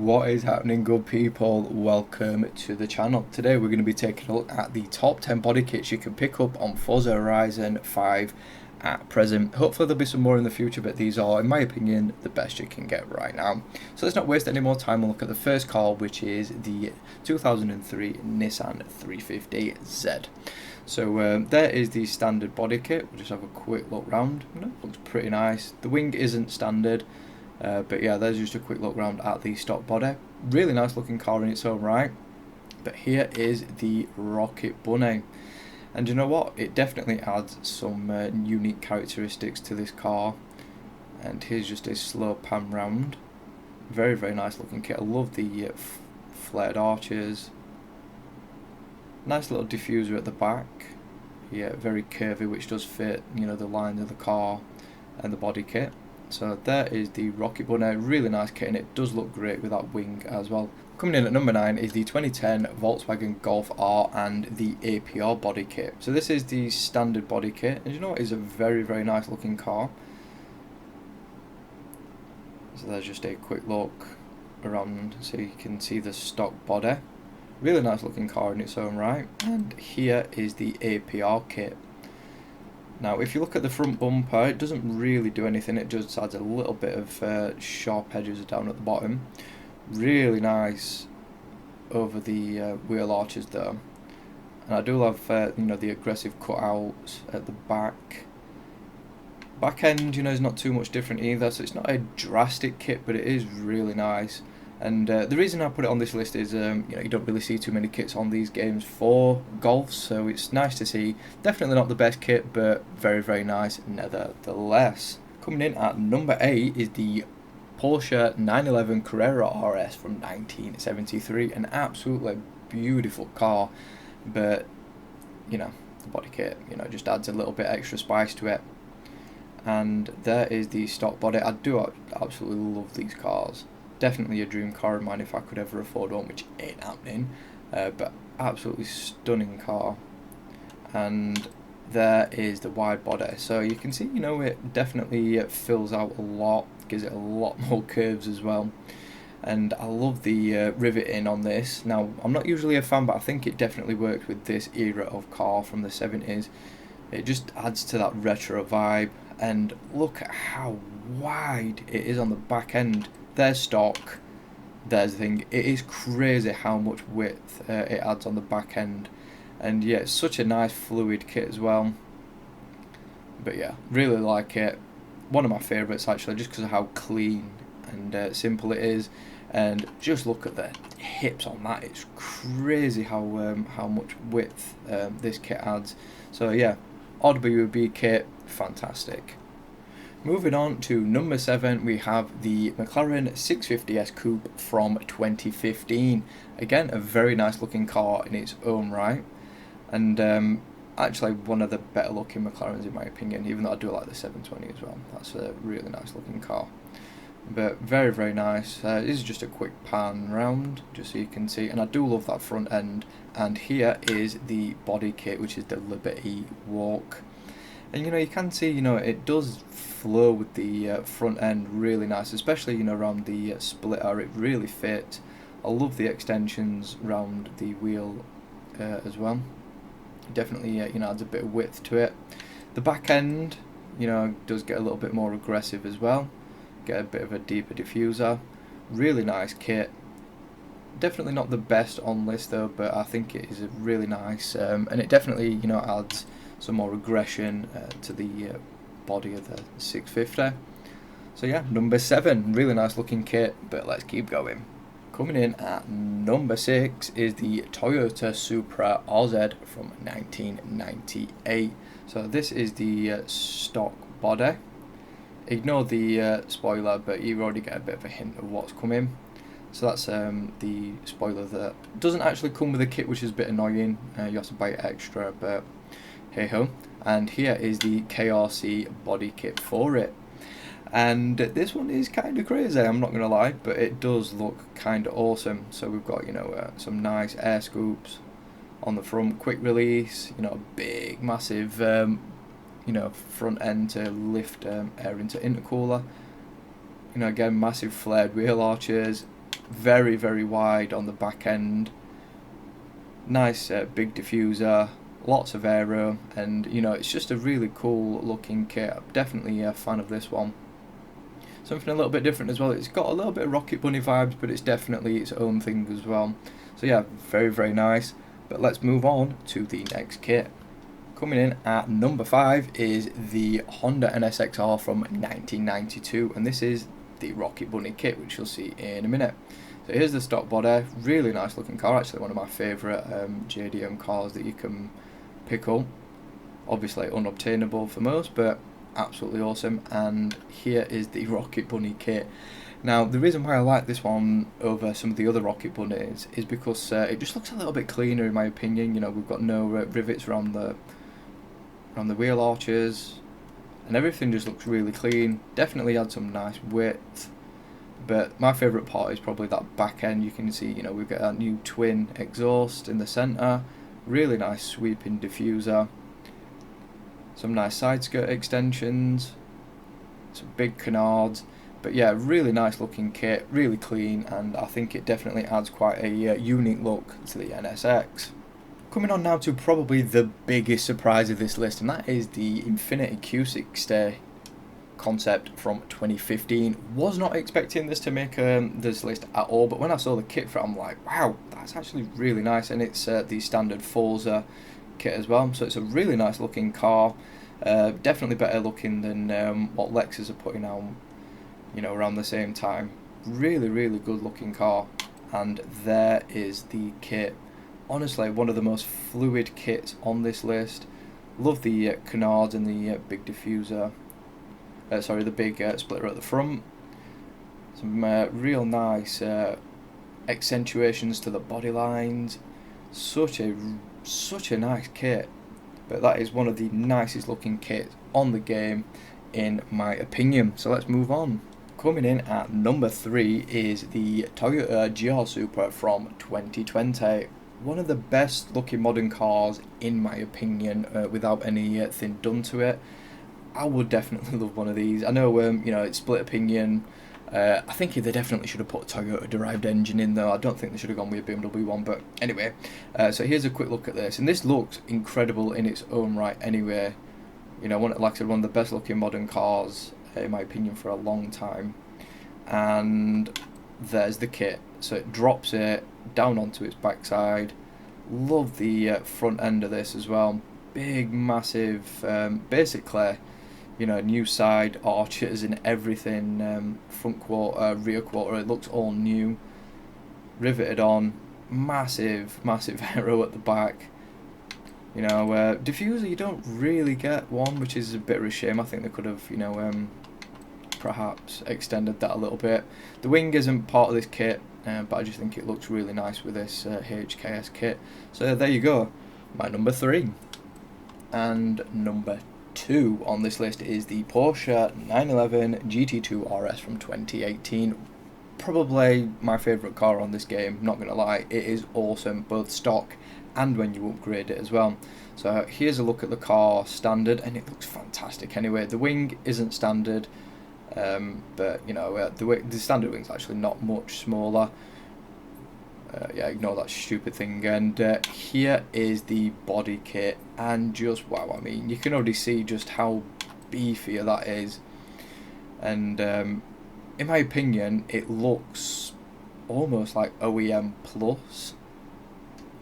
What is happening, good people? Welcome to the channel. Today we're going to be taking a look at the top 10 body kits you can pick up on Forza Horizon 5 at present. Hopefully there'll be some more in the future, but these are, in my opinion, the best you can get right now. So let's not waste any more time and look at the first car, which is the 2003 Nissan 350Z. So there is the standard body kit. We'll just have a quick look round. Looks pretty nice. The wing isn't standard. But yeah, there's just a quick look round at the stock body. Really nice looking car in its own right. But here is the Rocket Bunny. And you know what? It definitely adds some unique characteristics to this car. And here's just a slow pan round. Very, very nice looking kit. I love the flared arches. Nice little diffuser at the back. Yeah, very curvy, which does fit, you know, the lines of the car and the body kit. So there is the Rocket Bunny, really nice kit, and it does look great with that wing as well. Coming in at number 9 is the 2010 Volkswagen Golf R and the APR body kit. So this is the standard body kit, and you know what, is a very, very nice looking car. So there's just a quick look around so you can see the stock body. Really nice looking car in its own right. And here is the APR kit. Now, if you look at the front bumper, it doesn't really do anything. It just adds a little bit of sharp edges down at the bottom. Really nice over the wheel arches though. And I do love, you know, the aggressive cutouts at the back. Back end, you know, is not too much different either. So it's not a drastic kit, but it is really nice. And the reason I put it on this list is, you know, you don't really see too many kits on these games for golf, so it's nice to see. Definitely not the best kit, but very, very nice nevertheless. Coming in at number 8 is the Porsche 911 Carrera RS from 1973. An absolutely beautiful car, but, you know, the body kit, you know, just adds a little bit extra spice to it. And there is the stock body. I do absolutely love these cars. Definitely a dream car of mine if I could ever afford one, which ain't happening, but absolutely stunning car. And there is the wide body, so you can see, you know, it definitely fills out a lot, gives it a lot more curves as well. And I love the riveting on this. Now, I'm not usually a fan, but I think it definitely works with this era of car from the 70s. It just adds to that retro vibe. And look at how wide it is on the back end. There's stock, there's the thing. It is crazy how much width it adds on the back end. And yeah, it's such a nice fluid kit as well. But yeah, really like it. One of my favourites actually, just because of how clean and simple it is. And just look at the hips on that. It's crazy how much width this kit adds. So yeah, odd WB kit, fantastic. Moving on to number 7, we have the McLaren 650S Coupe from 2015. Again, a very nice looking car in its own right. And actually one of the better looking McLarens in my opinion, even though I do like the 720 as well. That's a really nice looking car. But very, very nice. This is just a quick pan round, just so you can see. And I do love that front end. And here is the body kit, which is the Liberty Walk. And you know, you can see, you know, it does flow with the front end really nice, especially, you know, around the splitter. It really fits. I love the extensions around the wheel as well. Definitely, you know, adds a bit of width to it. The back end, you know, does get a little bit more aggressive as well. Get a bit of a deeper diffuser. Really nice kit. Definitely not the best on list though, but I think it is a really nice, and it definitely, you know, adds some more aggression to the body of the 650. So yeah, number 7, really nice looking kit, but let's keep going. Coming in at number 6 is the Toyota Supra RZ from 1998. So this is the stock body. Ignore the spoiler, but you already get a bit of a hint of what's coming. So that's the spoiler that doesn't actually come with a kit, which is a bit annoying. You have to buy it extra, but hey ho. And here is the KRC body kit for it. And this one is kind of crazy, I'm not going to lie, but it does look kind of awesome. So we've got, you know, some nice air scoops on the front, quick release, you know, big, massive, you know, front end to lift air into intercooler. You know, again, massive flared wheel arches. very, very wide on the back end. Nice big diffuser, lots of aero, and you know, it's just a really cool looking kit. I'm definitely a fan of this one. Something a little bit different as well. It's got a little bit of Rocket Bunny vibes, but it's definitely its own thing as well. So yeah, very, very nice. But let's move on to the next kit. Coming in at number 5 is the Honda NSXR from 1992, and this is the Rocket Bunny kit, which you'll see in a minute. So here's the stock body, really nice looking car, actually one of my favourite JDM cars that you can pick up. Obviously unobtainable for most, but absolutely awesome. And here is the Rocket Bunny kit. Now the reason why I like this one over some of the other Rocket Bunnies is because it just looks a little bit cleaner in my opinion. You know, we've got no rivets around the wheel arches, and everything just looks really clean. Definitely had some nice width. But my favourite part is probably that back end. You can see, you know, we've got that new twin exhaust in the centre, really nice sweeping diffuser, some nice side skirt extensions, some big canards. But yeah, really nice looking kit, really clean, and I think it definitely adds quite a unique look to the NSX. Coming on now to probably the biggest surprise of this list, and that is the Infiniti Q60 concept from 2015. Was not expecting this to make this list at all, but when I saw the kit for it, I'm like, wow, that's actually really nice. And it's the standard Forza kit as well, so it's a really nice looking car. Definitely better looking than what Lexus are putting out, you know, around the same time. Really, really good looking car. And there is the kit. Honestly, one of the most fluid kits on this list. Love the canards and the big diffuser. The big splitter at the front. Some real nice accentuations to the body lines. Such a nice kit. But that is one of the nicest looking kits on the game, in my opinion. So let's move on. Coming in at number 3 is the Toyota GR Supra from 2020. One of the best looking modern cars, in my opinion, without anything done to it. I would definitely love one of these. I know, you know, it's split opinion. I think they definitely should have put a Toyota derived engine in though. I don't think they should have gone with a BMW one, but anyway. So here's a quick look at this, and this looks incredible in its own right anyway. You know, like I said, one of the best looking modern cars, in my opinion, for a long time. And there's the kit. So it drops it down onto its backside. Love the front end of this as well. Big, massive, basically, you know, new side arches and everything, front quarter, rear quarter, it looks all new, riveted on, massive aero at the back. You know, diffuser, you don't really get one, which is a bit of a shame. I think they could have, you know, perhaps extended that a little bit. The wing isn't part of this kit, but I just think it looks really nice with this HKS kit. So there you go, my number 3. And number 2 on this list is the Porsche 911 GT2 RS from 2018. Probably my favourite car on this game, not gonna lie. It is awesome, both stock and when you upgrade it as well. So here's a look at the car standard, and it looks fantastic anyway. The wing isn't standard, but you know, the standard wing's actually not much smaller. Yeah, ignore that stupid thing. And here is the body kit, and just wow, I mean, you can already see just how beefier that is. And in my opinion, it looks almost like OEM plus.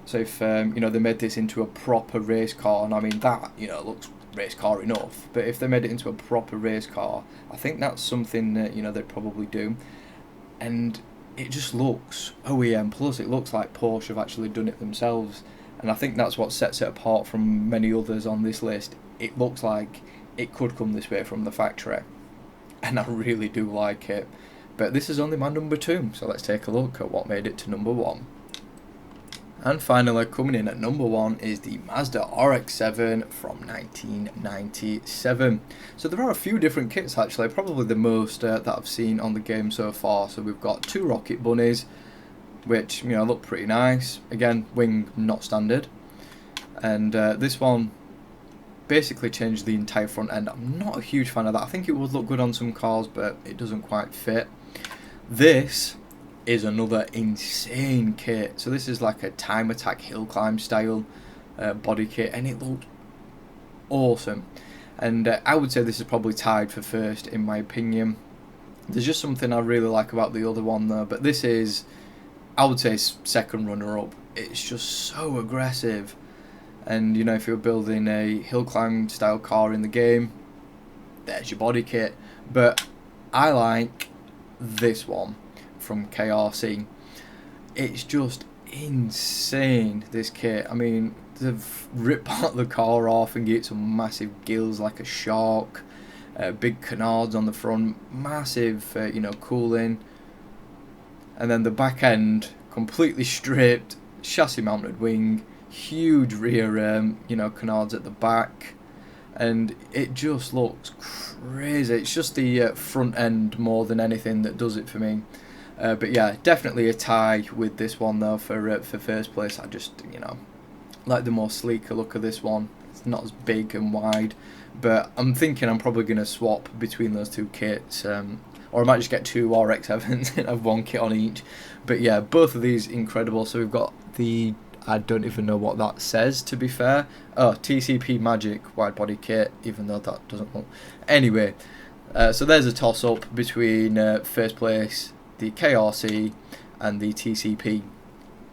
So if you know, they made this into a proper race car, and I mean that, you know, looks race car enough, but if they made it into a proper race car, I think that's something that, you know, they'd probably do. And it just looks OEM plus. It looks like Porsche have actually done it themselves, and I think that's what sets it apart from many others on this list. It looks like it could come this way from the factory, and I really do like it. But this is only my number 2, so let's take a look at what made it to number 1. And finally, coming in at number 1 is the Mazda RX-7 from 1997. So there are a few different kits actually, probably the most that I've seen on the game so far. So we've got 2 Rocket Bunnies, which, you know, look pretty nice. Again, wing not standard. And this one basically changed the entire front end. I'm not a huge fan of that. I think it would look good on some cars, but it doesn't quite fit. This is another insane kit. So this is like a time attack hill climb style body kit, and it looks awesome. And I would say this is probably tied for first in my opinion. There's just something I really like about the other one though, but this is, I would say, second runner up. It's just so aggressive, and you know, if you're building a hill climb style car in the game, there's your body kit. But I like this one from KRC. It's just insane, this kit. I mean, they've ripped part of the car off and get some massive gills like a shark, big canards on the front, massive you know, cooling, and then the back end completely stripped, chassis mounted wing, huge rear you know, canards at the back, and it just looks crazy. It's just the front end more than anything that does it for me. But yeah, definitely a tie with this one though for first place. I just, you know, like the more sleeker look of this one. It's not as big and wide, but I'm thinking I'm probably going to swap between those two kits, or I might just get two RX-7s and have one kit on each. But yeah, both of these incredible. So we've got the, I don't even know what that says, to be fair. Oh, TCP Magic wide body kit, even though that doesn't look. Anyway, so there's a toss up between first place, the KRC, and the TCP.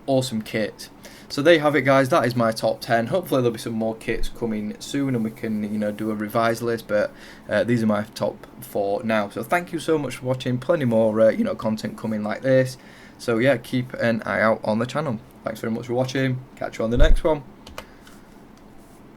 Awesome kit. So there you have it, guys. That is my top 10. Hopefully there'll be some more kits coming soon and we can, you know, do a revised list, but these are my top 4 now. So thank you so much for watching. Plenty more you know, content coming like this. So yeah, keep an eye out on the channel. Thanks very much for watching. Catch you on the next one.